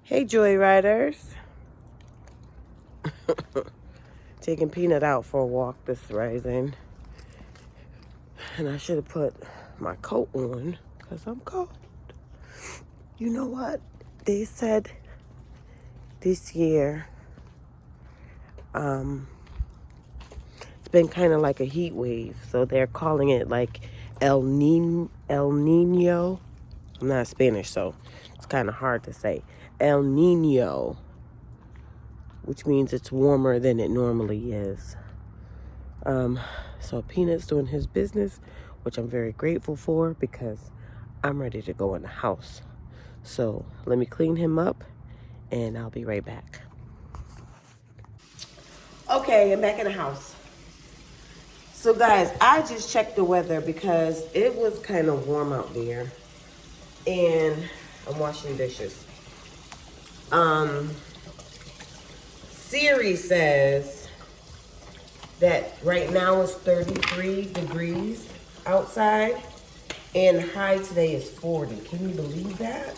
Hey, Joyriders. Taking Peanut out for a walk this rising. And I should have put my coat on because I'm cold. You know what? They said this year, it's been kind of like a heat wave. So they're calling it like El Nino. I'm not Spanish, so it's kind of hard to say. El Nino, which means it's warmer than it normally is. So Peanut's doing his business, which I'm very grateful for because I'm ready to go in the house. So let me clean him up and I'll be right back. Okay, I'm back in the house. So guys, I just checked the weather because it was kind of warm out there. And I'm washing dishes. Siri says that right now it's 33 degrees outside and high today is 40. Can you believe that?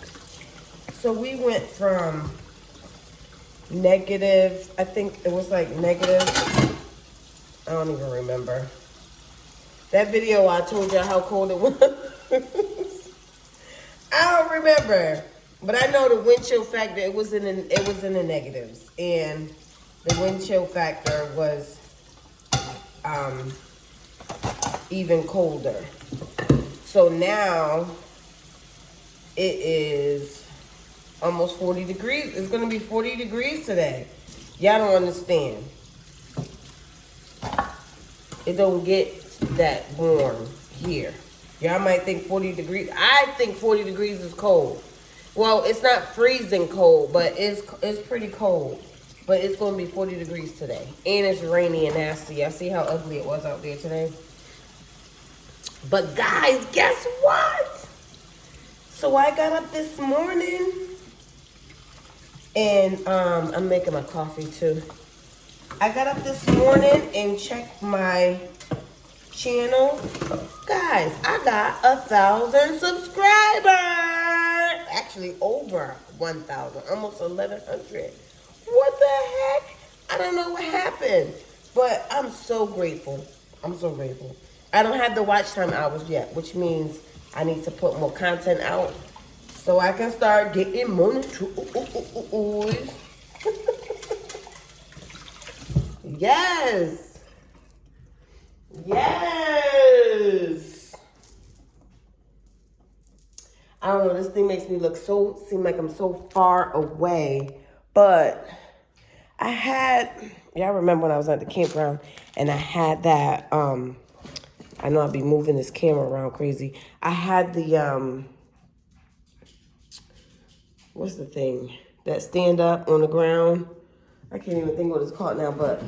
So we went from negative, I think it was like negative, I don't even remember. That video I told you how cold it was. I don't remember, but I know the wind chill factor, it was in the negatives, and the wind chill factor was even colder. So now it is almost 40 degrees. It's going to be 40 degrees today. Y'all don't understand. It don't get that warm here. Y'all might think 40 degrees. I think 40 degrees is cold. Well, it's not freezing cold, but it's pretty cold. But it's going to be 40 degrees today. And it's rainy and nasty. I see how ugly it was out there today. But guys, guess what? So I got up this morning. And I'm making my coffee too. I got up this morning and checked my channel. Guys, I got 1,000 subscribers. Actually, over 1,000, almost 1,100. What the heck? I don't know what happened, but I'm so grateful. I'm so grateful. I don't have the watch time hours yet, which means I need to put more content out so I can start getting monetized. Yes. Yes. I don't know, this thing makes me seem like I'm so far away. But y'all remember when I was at the campground and I had that, I know I'll be moving this camera around crazy. I had the, what's the thing? That stand up on the ground. I can't even think what it's called now, but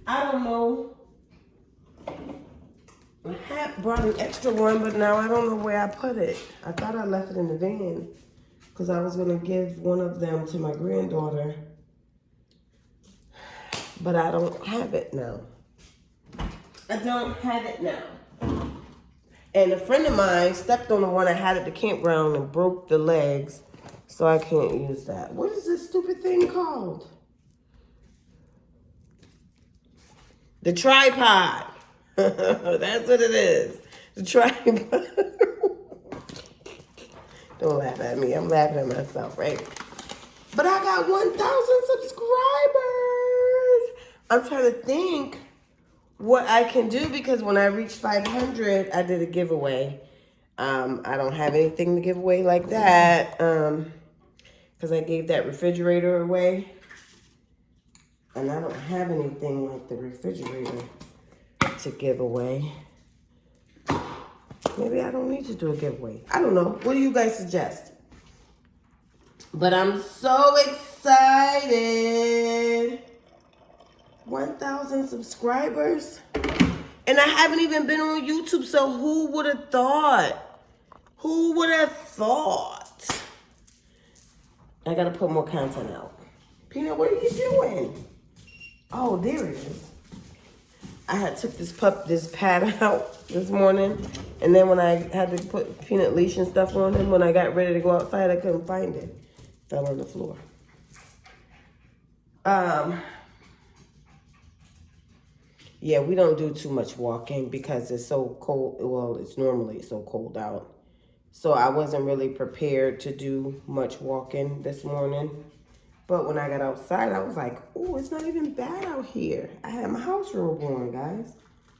I don't know. I had brought an extra one, but now I don't know where I put it. I thought I left it in the van because I was going to give one of them to my granddaughter. But I don't have it now. I don't have it now. And a friend of mine stepped on the one I had at the campground and broke the legs. So I can't use that. What is this stupid thing called? The tripod. That's what it is. The tripod. Don't laugh at me. I'm laughing at myself, right? But I got 1,000 subscribers. I'm trying to think what I can do because when I reached 500, I did a giveaway. I don't have anything to give away like that because I gave that refrigerator away. And I don't have anything like the refrigerator to give away. Maybe I don't need to do a giveaway. I don't know. What do you guys suggest? But I'm so excited. 1,000 subscribers. And I haven't even been on YouTube, so who would have thought? Who would have thought? I gotta put more content out. Peanut, what are you doing? Oh, there it is. I had took this pad out this morning, and then when I had to put Peanut leash and stuff on him, when I got ready to go outside, I couldn't find it. Fell on the floor. Um, yeah, we don't do too much walking because it's so cold. Well, it's normally so cold out. So I wasn't really prepared to do much walking this morning. But when I got outside, I was like, oh, it's not even bad out here. I had my house robe on, guys.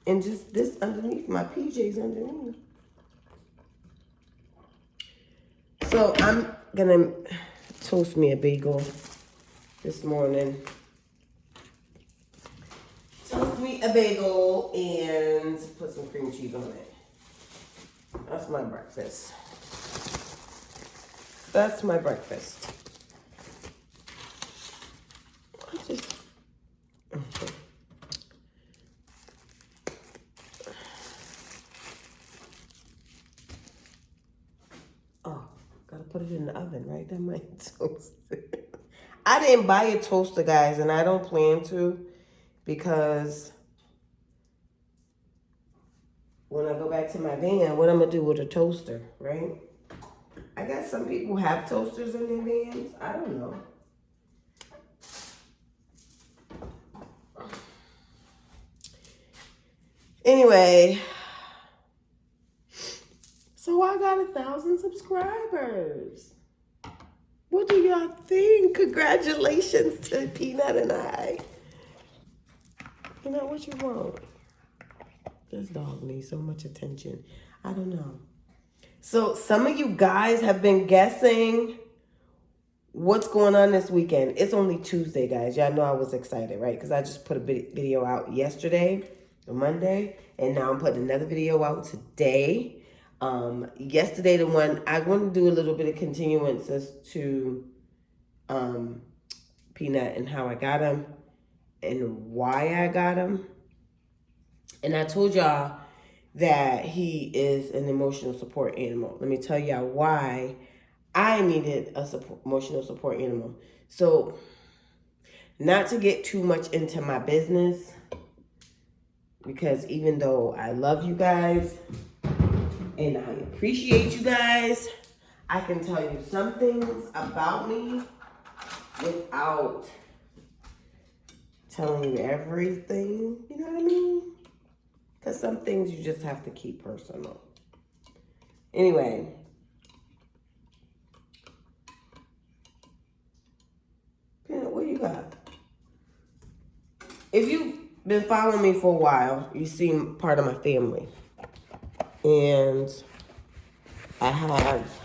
And just this underneath, my PJs underneath. So I'm gonna toast me a bagel this morning. Toast me a bagel and put some cream cheese on it. That's my breakfast. That's my breakfast. I just... Okay. Oh, gotta put it in the oven, right? That might toast it. I didn't buy a toaster, guys, and I don't plan to because when I go back to my van, what I'm gonna do with a toaster, right? I guess some people have toasters in their vans. I don't know. Anyway, so I got 1,000 subscribers. What do y'all think? Congratulations to Peanut and I. You know what you want? This dog needs so much attention. I don't know. So some of you guys have been guessing what's going on this weekend. It's only Tuesday, guys. Y'all know I was excited, right? Because I just put a video out yesterday, or Monday, and now I'm putting another video out today. Yesterday, the one, I want to do a little bit of continuance as to Peanut and how I got him and why I got him. And I told y'all that he is an emotional support animal. Let me tell y'all why I needed a emotional support animal. So, not to get too much into my business, because even though I love you guys and I appreciate you guys, I can tell you some things about me without telling you everything. You know what I mean? Because some things you just have to keep personal. Anyway. What you got? If you've been following me for a while, you seem part of my family. And I have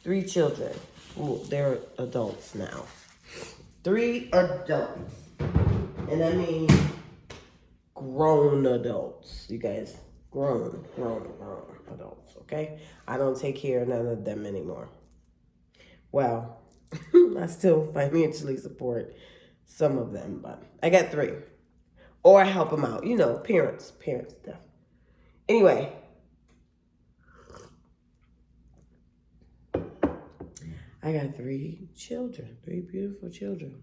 3 children. Well, they're adults now. 3 adults. And I mean grown adults. You guys, grown adults, okay? I don't take care of none of them anymore. Well, I still financially support some of them, but I got 3. Or I help them out. You know, parents stuff. Anyway. I got 3 children. 3 beautiful children.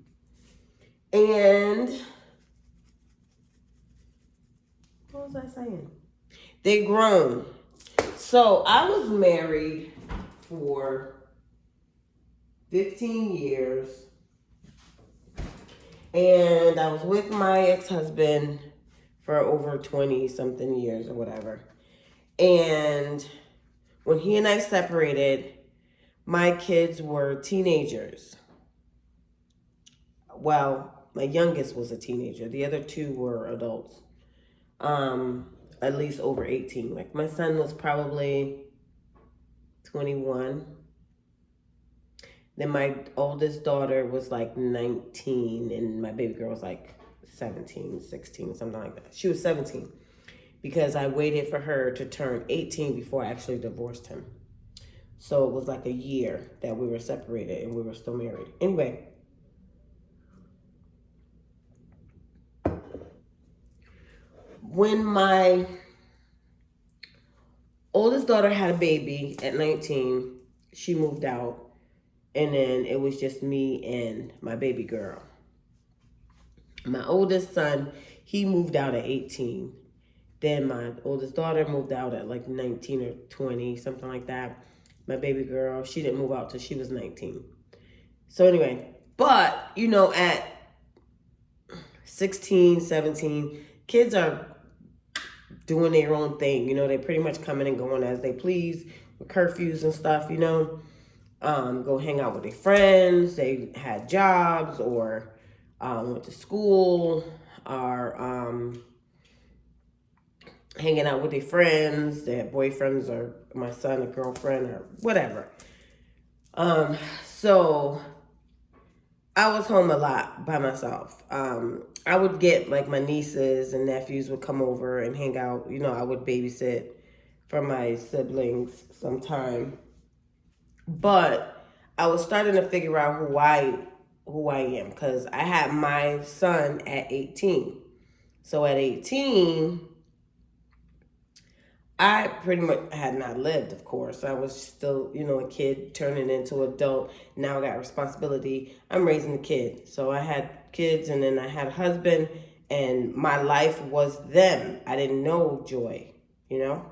And what was I saying? They grown. So I was married for 15 years. And I was with my ex-husband for over 20 something years or whatever. And when he and I separated, my kids were teenagers. Well, my youngest was a teenager. The other 2 were adults. At least over 18. Like my son was probably 21. Then my oldest daughter was like 19 and my baby girl was like 17, 16, something like that. She was 17 because I waited for her to turn 18 before I actually divorced him. So it was like a year that we were separated and we were still married. Anyway. When my oldest daughter had a baby at 19, she moved out. And then it was just me and my baby girl. My oldest son, he moved out at 18. Then my oldest daughter moved out at like 19 or 20, something like that. My baby girl, she didn't move out till she was 19. So anyway, But, you know, at 16, 17, kids are doing their own thing. You know, they pretty much coming and going as they please with curfews and stuff, you know. Go hang out with their friends. They had jobs or went to school or hanging out with their friends. They had boyfriends or my son, a girlfriend or whatever. So I was home a lot by myself. I would get like my nieces and nephews would come over and hang out. You know, I would babysit for my siblings sometime. But I was starting to figure out who I am because I had my son at 18. So at 18, I pretty much had not lived, of course. I was still, you know, a kid turning into an adult. Now I got responsibility. I'm raising a kid. So I had kids and then I had a husband and my life was them. I didn't know joy, you know?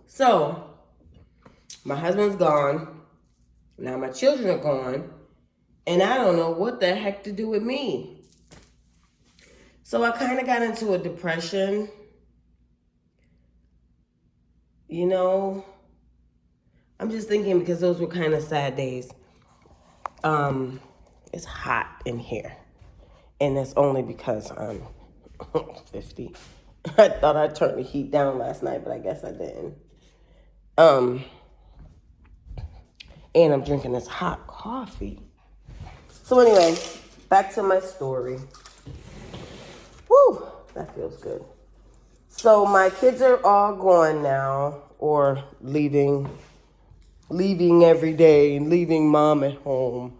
So my husband's gone. Now my children are gone. And I don't know what the heck to do with me. So I kind of got into a depression. You know, I'm just thinking because those were kind of sad days. It's hot in here. And that's only because I'm 50. I thought I turned the heat down last night, but I guess I didn't. And I'm drinking this hot coffee. So anyway, back to my story. Whew, that feels good. So my kids are all gone now, or leaving every day, leaving mom at home.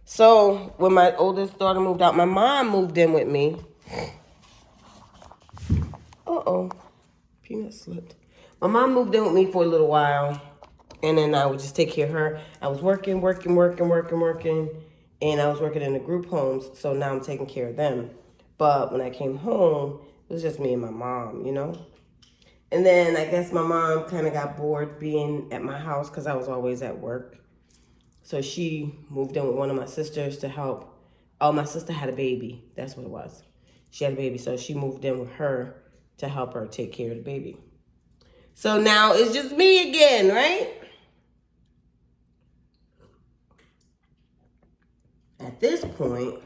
So when my oldest daughter moved out, my mom moved in with me. Uh-oh, Peanut slipped. My mom moved in with me for a little while, and then I would just take care of her. I was working, and I was working in the group homes, so now I'm taking care of them. But when I came home, it was just me and my mom, you know? And then I guess my mom kind of got bored being at my house because I was always at work. So she moved in with one of my sisters to help. Oh, my sister had a baby. That's what it was. She had a baby, so she moved in with her to help her take care of the baby. So now it's just me again, right? At this point,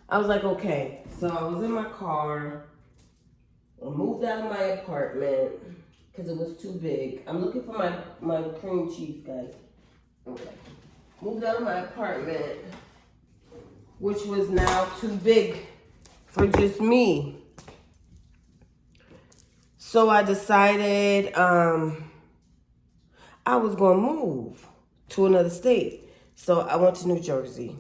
I was like, okay. So I was in my car. I moved out of my apartment because it was too big. I'm looking for my cream cheese, guys. Okay. Moved out of my apartment, which was now too big for just me. So I decided I was going to move to another state. So I went to New Jersey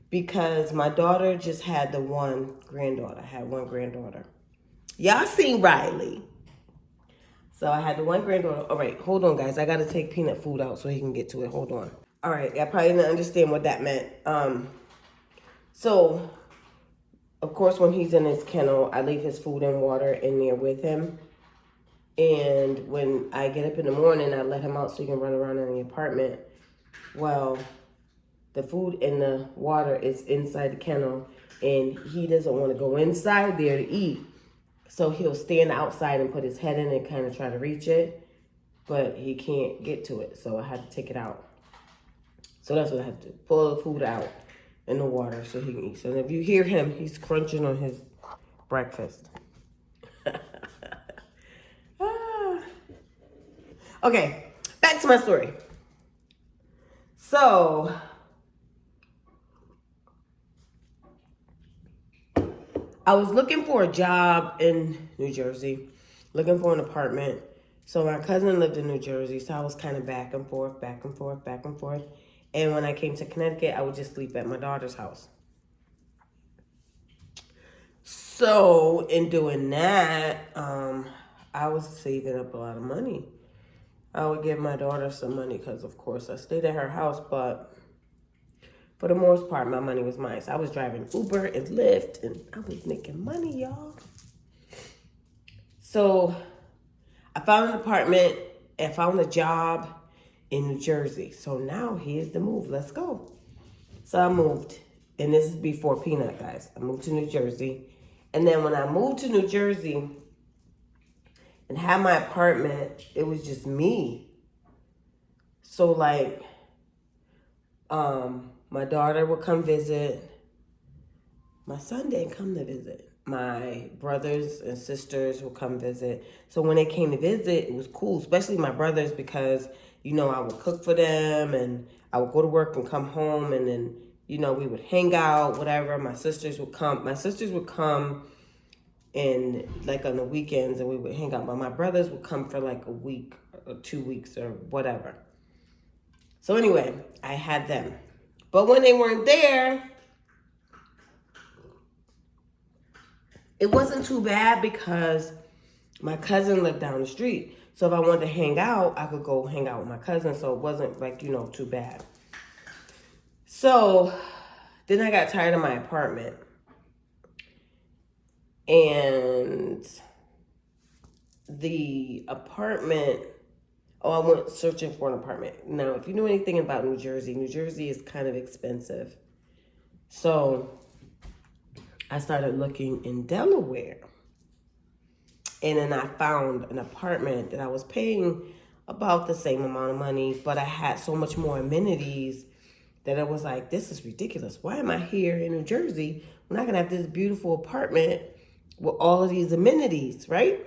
because my daughter just had the one granddaughter. I had one granddaughter. Y'all seen Riley. So I had the one granddaughter. All right, hold on, guys. I got to take Peanut food out so he can get to it. Hold on. All right, I probably didn't understand what that meant. So, of course, when he's in his kennel, I leave his food and water in there with him. And when I get up in the morning, I let him out so he can run around in the apartment. Well, the food and the water is inside the kennel, and he doesn't want to go inside there to eat. So he'll stand outside and put his head in and kind of try to reach it, but he can't get to it. So I had to take it out. So that's what I had to do. Pull the food out in the water so he can eat. So if you hear him, he's crunching on his breakfast. Okay, back to my story. So I was looking for a job in New Jersey, looking for an apartment. So my cousin lived in New Jersey, so I was kind of back and forth. And when I came to Connecticut, I would just sleep at my daughter's house. So in doing that, I was saving up a lot of money. I would give my daughter some money because, of course, I stayed at her house, but for the most part, my money was mine. So I was driving Uber and Lyft, and I was making money, y'all. So I found an apartment, I found a job, in New Jersey. So now here's the move. Let's go. So I moved, and this is before Pnut, guys. I moved to New Jersey. And then when I moved to New Jersey and had my apartment, it was just me. So like, my daughter would come visit. My son didn't come to visit. My brothers and sisters would come visit. So when they came to visit, it was cool, especially my brothers, because, you know, I would cook for them and I would go to work and come home, and then, you know, we would hang out, whatever. My sisters would come. My sisters would come in like on the weekends and we would hang out. But my brothers would come for like a week or 2 weeks or whatever. So anyway, I had them. But when they weren't there, it wasn't too bad because my cousin lived down the street. So if I wanted to hang out, I could go hang out with my cousin. So it wasn't like, you know, too bad. So then I got tired of my apartment. And the apartment, I went searching for an apartment. Now, if you know anything about New Jersey is kind of expensive. So I started looking in Delaware. And then I found an apartment that I was paying about the same amount of money, but I had so much more amenities that I was like, this is ridiculous. Why am I here in New Jersey when I can have this beautiful apartment with all of these amenities, right?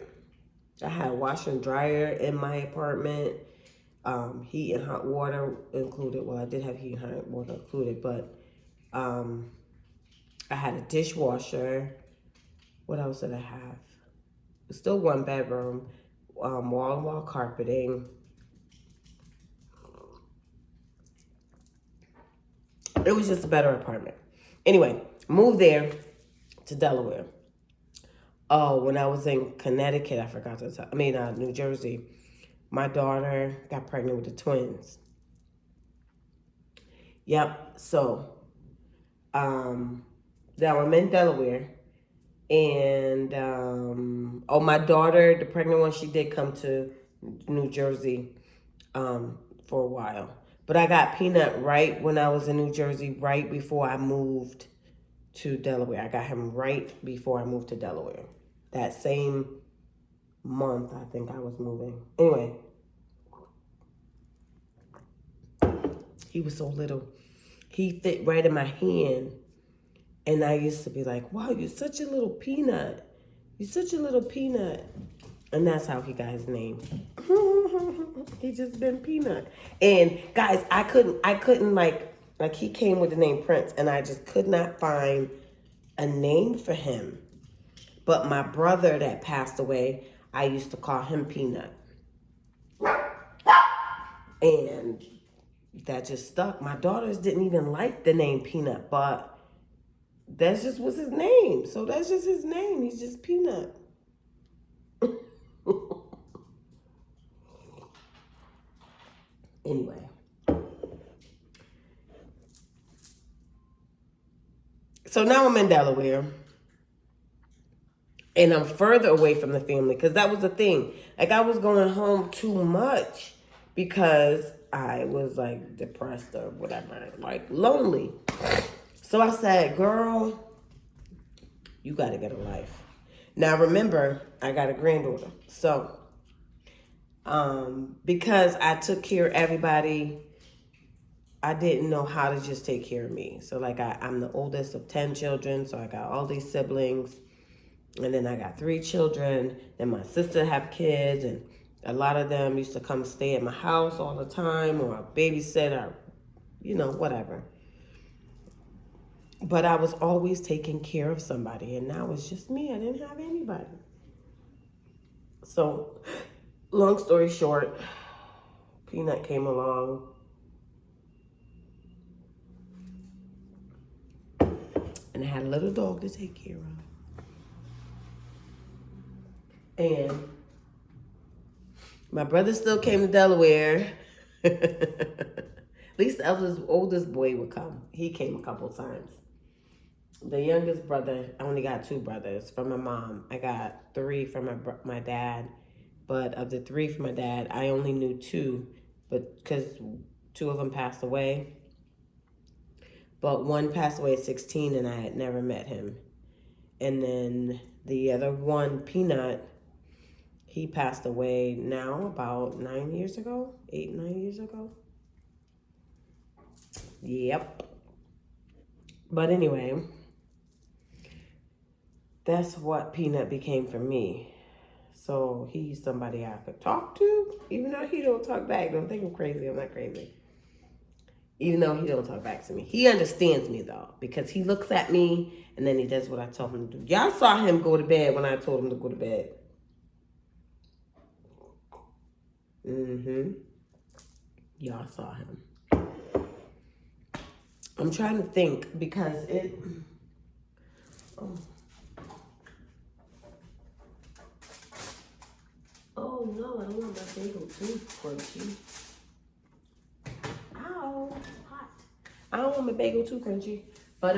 I had a washer and dryer in my apartment, heat and hot water included. Well, I did have heat and hot water included, but I had a dishwasher. What else did I have? Still one bedroom, wall-to-wall carpeting. It was just a better apartment. Anyway, moved there to Delaware. Oh, when I was in Connecticut, I forgot to tell. New Jersey, my daughter got pregnant with the twins. Yep. So, now I'm in Delaware. And, my daughter, the pregnant one, she did come to New Jersey for a while. But I got Pnut right when I was in New Jersey, right before I moved to Delaware. I got him right before I moved to Delaware. That same month, I think I was moving. Anyway, he was so little. He fit right in my hand. And I used to be like, wow, you're such a little peanut. You're such a little peanut. And that's how he got his name. He just been Pnut. And guys, I couldn't like he came with the name Prince, and I just could not find a name for him. But my brother that passed away, I used to call him Pnut. And that just stuck. My daughters didn't even like the name Pnut, but that just was his name. So that's just his name. He's just Pnut. Anyway. So now I'm in Delaware. And I'm further away from the family, because that was the thing. Like, I was going home too much because I was like depressed or whatever, like lonely. So I said, girl, you got to get a life. Now, remember, I got a granddaughter. So, because I took care of everybody, I didn't know how to just take care of me. So, like, I'm the oldest of 10 children. So I got all these siblings. And then I got 3 children. Then my sister have kids. And a lot of them used to come stay at my house all the time, or babysit, or, you know, whatever. But I was always taking care of somebody. And now it's just me. I didn't have anybody. So, long story short, Pnut came along. And I had a little dog to take care of. And my brother still came to Delaware. At least the oldest boy would come. He came a couple times. The youngest brother, I only got 2 brothers from my mom. I got 3 from my dad. But of the 3 from my dad, I only knew 2 but because 2 of them passed away. But one passed away at 16 and I had never met him. And then the other one, Pnut, he passed away now about 9 years ago, 8, 9 years ago. Yep. But anyway, that's what Pnut became for me. So he's somebody I could talk to, even though he don't talk back. Don't think I'm crazy. I'm not crazy. Even though he don't talk back to me. He understands me, though, because he looks at me, and then he does what I told him to do. Y'all saw him go to bed when I told him to go to bed. Y'all saw him. I'm trying to think, because it... Oh, no, I don't want my bagel too crunchy. Ow, hot. I don't want my bagel too crunchy. But,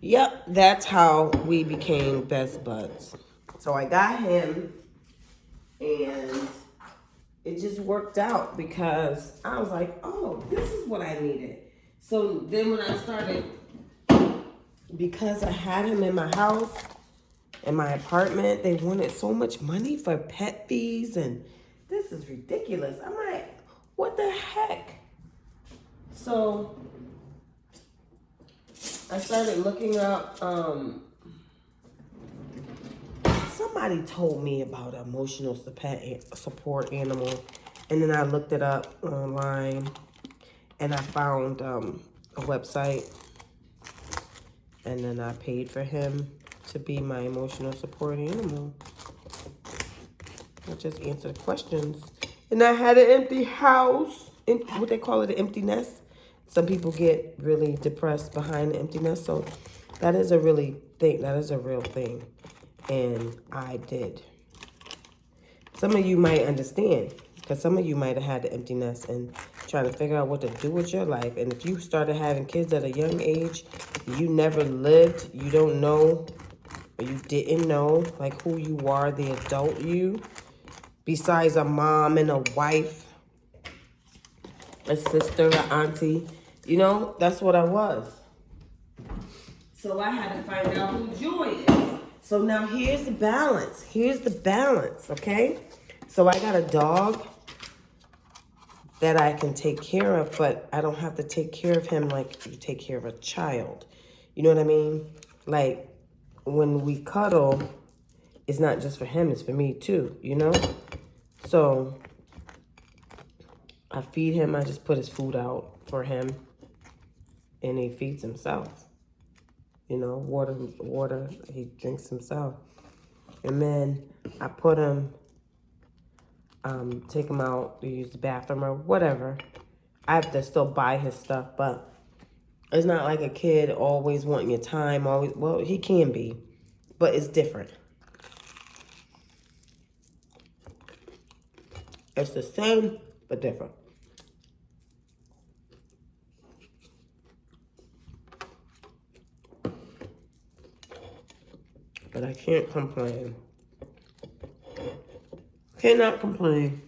yep, that's how we became best buds. So I got him, and it just worked out because I was like, oh, this is what I needed. So then when I started, because I had him in my house, in my apartment, they wanted so much money for pet fees, and this is ridiculous. I'm like, what the heck? So I started looking up, somebody told me about an emotional support animal, and then I looked it up online, and I found a website, and then I paid for him to be my emotional support animal. I just answered questions, and I had an empty house, what they call it, an empty nest. Some people get really depressed behind the emptiness, so that is a really thing. That is a real thing, and I did. Some of you might understand, because some of you might have had the empty nest and trying to figure out what to do with your life. And if you started having kids at a young age, you never lived, you don't know, or you didn't know, like, who you are, the adult you, besides a mom and a wife, a sister, an auntie, you know, that's what I was. So I had to find out who Joy is. So now here's the balance. Here's the balance, okay? So I got a dog that I can take care of, but I don't have to take care of him like you take care of a child. You know what I mean? Like, when we cuddle, it's not just for him, it's for me too, you know? So I feed him, I just put his food out for him, and he feeds himself. You know, water, he drinks himself. And then I put him, take him out to use the bathroom or whatever. I have to still buy his stuff, but it's not like a kid always wanting your time, always, well, he can be, but it's different. It's the same, but different. But I can't complain. Cannot complain.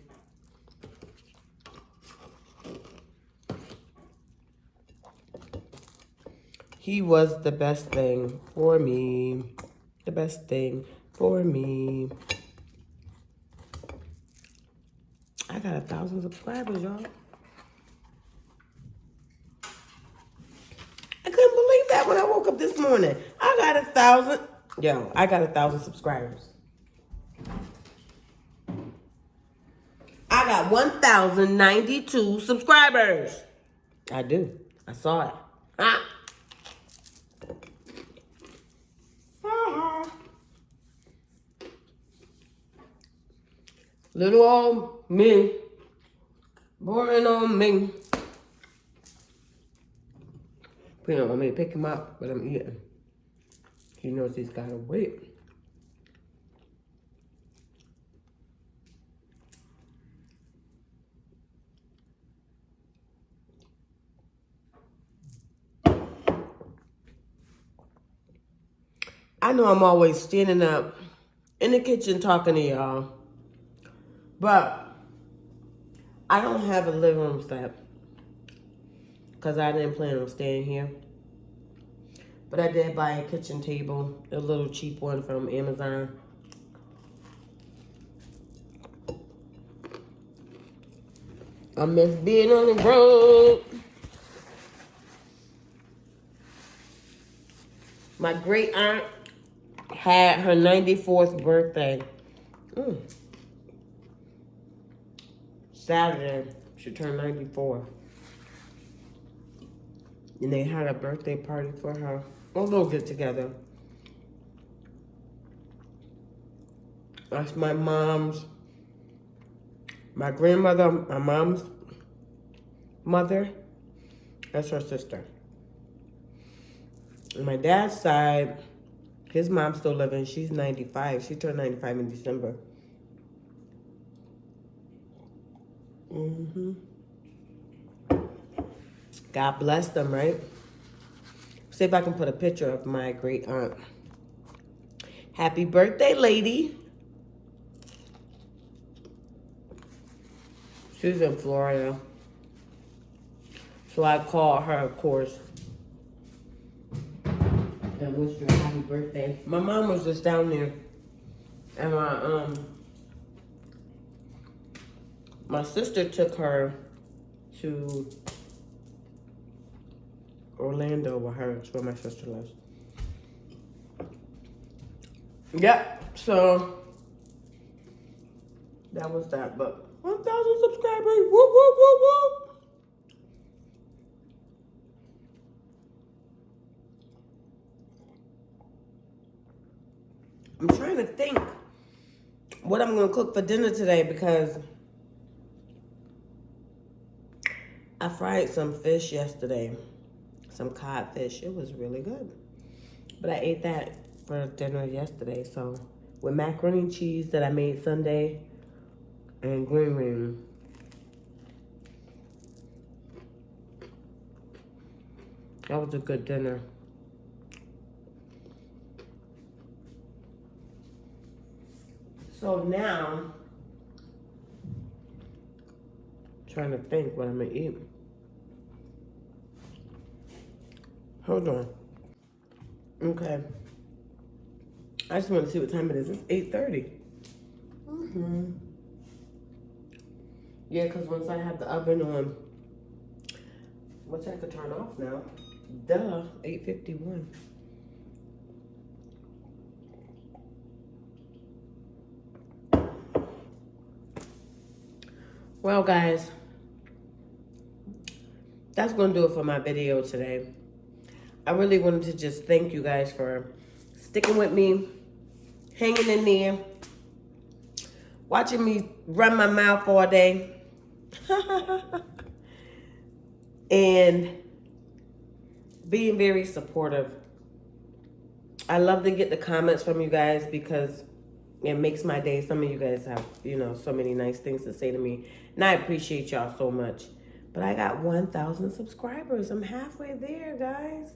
He was the best thing for me. The best thing for me. I got 1,000 subscribers, y'all. I couldn't believe that when I woke up this morning. I got 1,000. Yo, I got 1,000 subscribers. I got 1,092 subscribers. I do. I saw it. Ah. Little old me. Boring on me. You know, want me to pick him up, but I'm eating. He knows he's gotta wait. I know I'm always standing up in the kitchen talking to y'all, but I don't have a living room set because I didn't plan on staying here. But I did buy a kitchen table, a little cheap one from Amazon. I miss being on the road. My great aunt had her 94th birthday. Saturday, she turned 94. And they had a birthday party for her. A little get together. That's my mom's, my grandmother, my mom's mother. That's her sister. On my dad's side, his mom's still living. She's 95. She turned 95 in December. God bless them, right? See if I can put a picture of my great aunt. Happy birthday, lady. She's in Florida. So I called her, of course, and wished her a happy birthday. My mom was just down there. And my sister took her to Orlando with her. That's where my sister lives. Yep, so that was that. But 1,000 subscribers. Whoop, whoop, whoop, whoop. I'm trying to think what I'm going to cook for dinner today because I fried some fish yesterday. Some codfish. It was really good. But I ate that for dinner yesterday. So with macaroni and cheese that I made Sunday and green beans. That was a good dinner. So now, trying to think what I'm gonna eat. Hold on. Okay. I just want to see what time it is. It's 8:30. Yeah, because once I have the oven on, which I could turn off now. Duh, 8:51. Well, guys, that's going to do it for my video today. I really wanted to just thank you guys for sticking with me, hanging in there, watching me run my mouth all day, and being very supportive. I love to get the comments from you guys because it makes my day. Some of you guys have, so many nice things to say to me. And I appreciate y'all so much. But I got 1,000 subscribers. I'm halfway there, guys.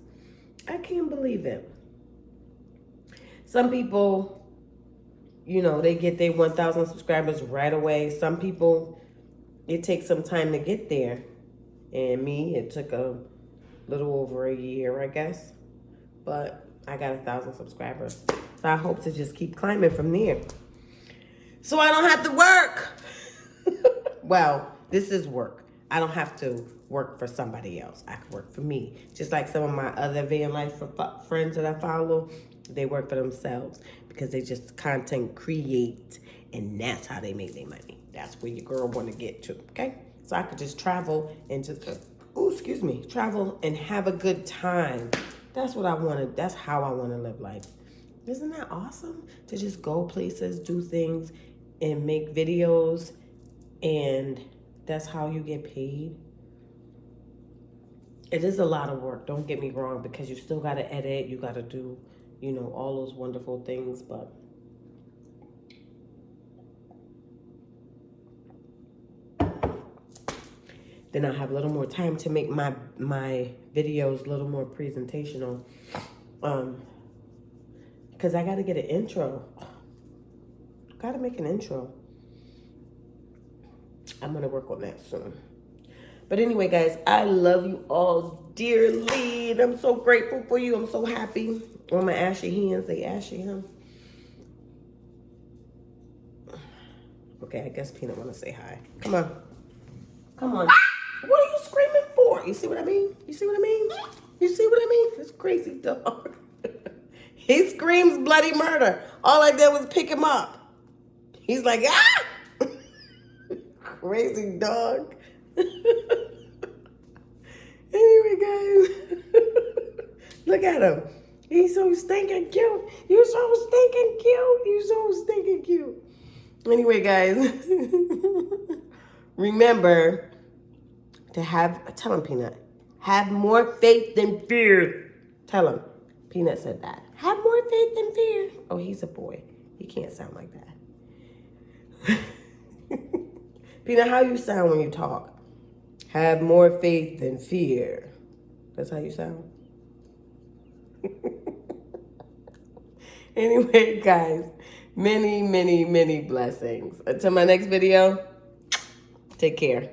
I can't believe it. Some people, they get their 1,000 subscribers right away. Some people, it takes some time to get there. And me, it took a little over a year, I guess. But I got 1,000 subscribers. So I hope to just keep climbing from there. So I don't have to work. Well, this is work. I don't have to work for somebody else. I can work for me. Just like some of my other van life friends that I follow, they work for themselves because they just content create, and that's how they make their money. That's where your girl want to get to, okay? So I could just travel and travel and have a good time. That's what I wanted. That's how I want to live life. Isn't that awesome? To just go places, do things, and make videos, and that's how you get paid. It is a lot of work, don't get me wrong, because you still got to edit, you got to do, all those wonderful things, but then I have a little more time to make my videos a little more presentational. Because I got to get an intro. Got to make an intro. I'm going to work on that soon. But anyway, guys, I love you all dearly. And I'm so grateful for you. I'm so happy. On my ashy hands, they ashy, huh? Okay, I guess Peanut want to say hi. Come on. Come on. What are you screaming for? You see what I mean? You see what I mean? You see what I mean? This crazy dog. He screams bloody murder. All I did was pick him up. He's like, ah! Crazy dog. Anyway, guys. Look at him. He's so stinking cute. You're so stinking cute. You're so stinking cute. Anyway, guys. Remember to tell him, Peanut, have more faith than fear. Tell him. Peanut said that. Have more faith than fear. Oh, he's a boy. He can't sound like that. Peanut, how you sound when you talk? Have more faith than fear. That's how you sound? Anyway, guys, many, many, many blessings. Until my next video, take care.